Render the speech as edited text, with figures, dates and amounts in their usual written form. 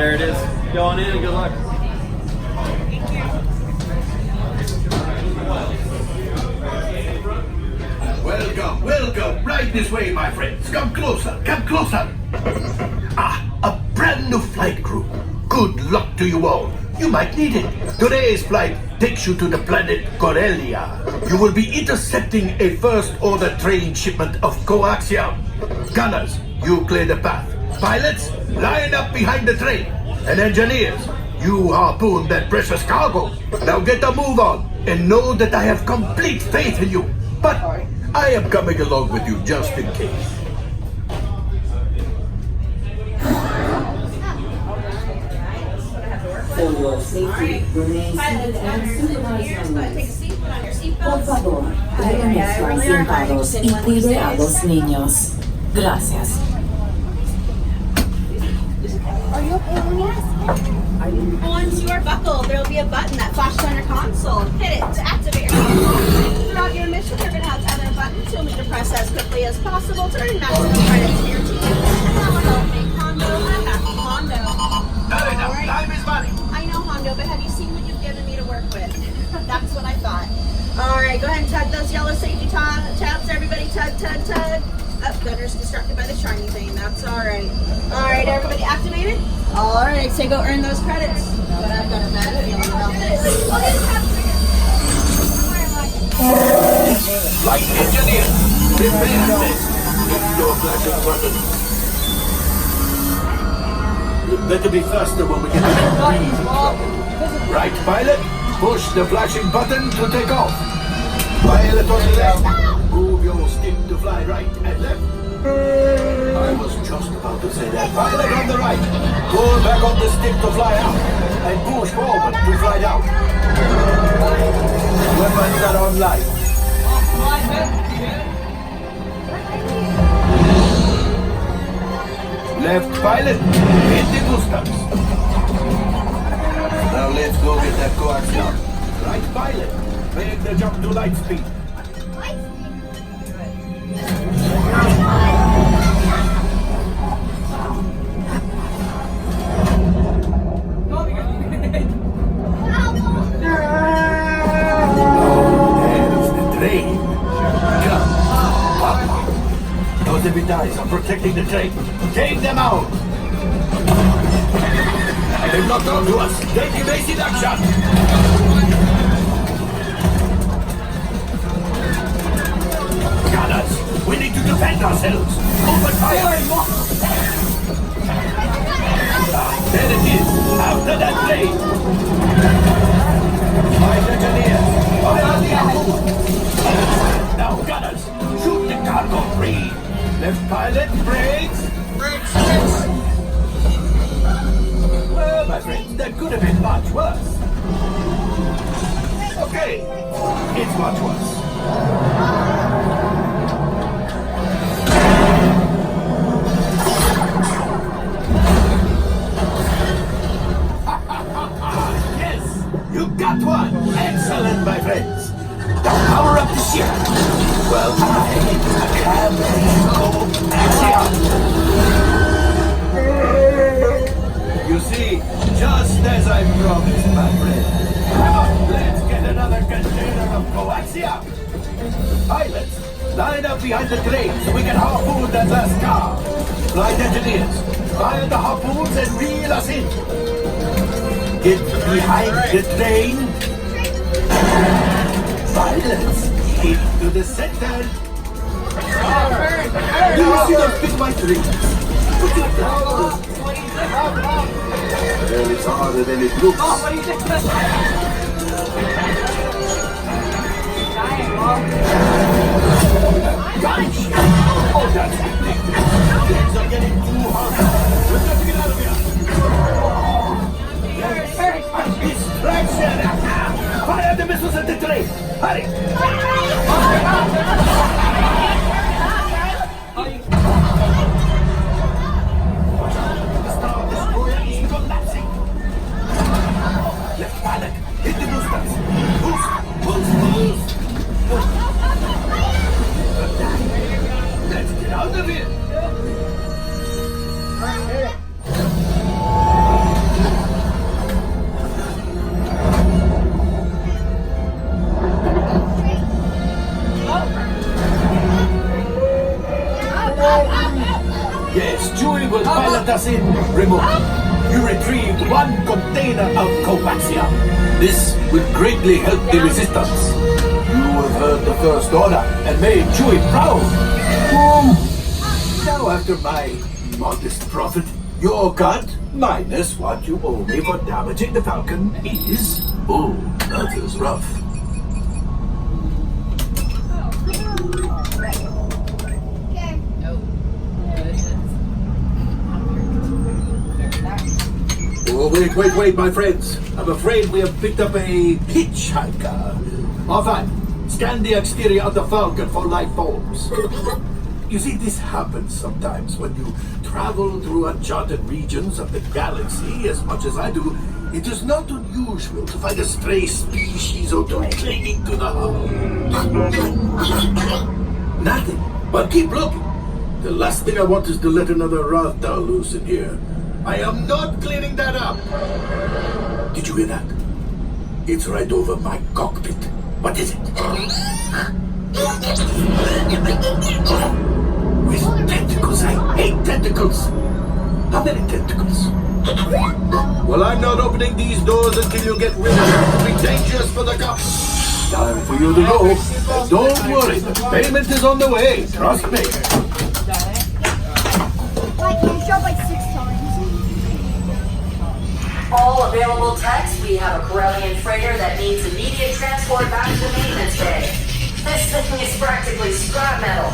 There it is. Going in. Good luck. Welcome, welcome. Right this way, my friends. Come closer, come closer. Ah, a brand new flight crew. Good luck to you all. You might need it. Today's flight takes you to the planet Corellia. You will be intercepting a first-order train shipment of coaxium. Gunners, you clear the path. Pilots, line up behind the train. And engineers, you harpoon that precious cargo. Now get a move on and know that I have complete faith in you. But I am coming along with you just in case. For your safety, remain seated and supervise maneuvers. Por favor, permanezcan sentados y cuide a los niños. Gracias. Are you okay, Luis? Once you are buckled, there will be a button that flashes on your console. Hit it to activate your console. Throughout your mission, you're going to have other buttons you'll need to press as quickly as possible to earn maximum credits to your team. And that will help make Hondo a happy Hondo. Not enough. Time is money. I know, Hondo, but have you seen what you've given me to work with? That's what I thought. All right, go ahead and tug those yellow safety tabs. Everybody tug, tug, tug. Oh, gunner's distracted by the shiny thing. That's all right. All right, everybody activated? All right, so go earn those credits. But I've got a bad feeling about this. Flight engineer, prepare this. Hit your flashing button. Better be faster when we get to the breathing trouble. Right, pilot? Push the flashing button to take off. Pilot on the left. Move your stick to fly right and left. I was just about to say that. Pilot on the right. Pull back on the stick to fly out. And push forward to fly down. Weapons are online. Left pilot, hit the boosters. Now let's go get that coaxium. Right pilot, make the jump to light speed. There's the train. Come, Papa. Those heavy guys are protecting the train. Take them out. They've locked onto us. Take evasive action. Gunners, we need to defend ourselves. Open fire. There it is. After that train. Fight engineers. Fire the apple. Now, gunners, shoot the cargo free. Left pilot, brakes. Brakes. Well, my friends, that could have been much worse. Okay, it's much worse. Yes, you got one. Excellent, my friends. Now power up the ship. Well, I can go action. You see, just as I promised, my friend. Come on, let's get another container of coaxium. Pilots, line up behind the train so we can harpoon that last car. Flight engineers, fire the harpoons and reel us in. Get behind the train. Pilots, into the center. Do you see those big white rings? Well, it's harder than it looks. Gosh! Oh, that's ridiculous. Things are getting too hot. We've got to get out of here. Distraction! Fire the missiles at the train! Hurry! The Star Destroyer is collapsing. Left pilot, hit the boosters. Boost! Let's get out of here. us in, remote. You retrieved one container of coaxium. This will greatly help the resistance. You have heard the First Order and made Chewie proud. Now, after my modest profit, your cut, minus what you owe me for damaging the Falcon, is... Oh, that is rough. Oh, wait, my friends. I'm afraid we have picked up a hitchhiker. Enfin, scan the exterior of the Falcon for life forms. You see, this happens sometimes when you travel through uncharted regions of the galaxy as much as I do. It is not unusual to find a stray species or two clinging to the hull. Nothing, but keep looking. The last thing I want is to let another Rathdal loose in here. I am not cleaning that up. Did you hear that? It's right over my cockpit. What is it? With tentacles. I hate tentacles. How many tentacles? Well, I'm not opening these doors until you get rid of them. It'll be dangerous for the cops. Time for you to go. And don't worry, the payment is on the way. Trust me. Like, you showed like 6 times. All available techs, we have a Corellian freighter that needs immediate transport back to the maintenance bay. This thing is practically scrap metal.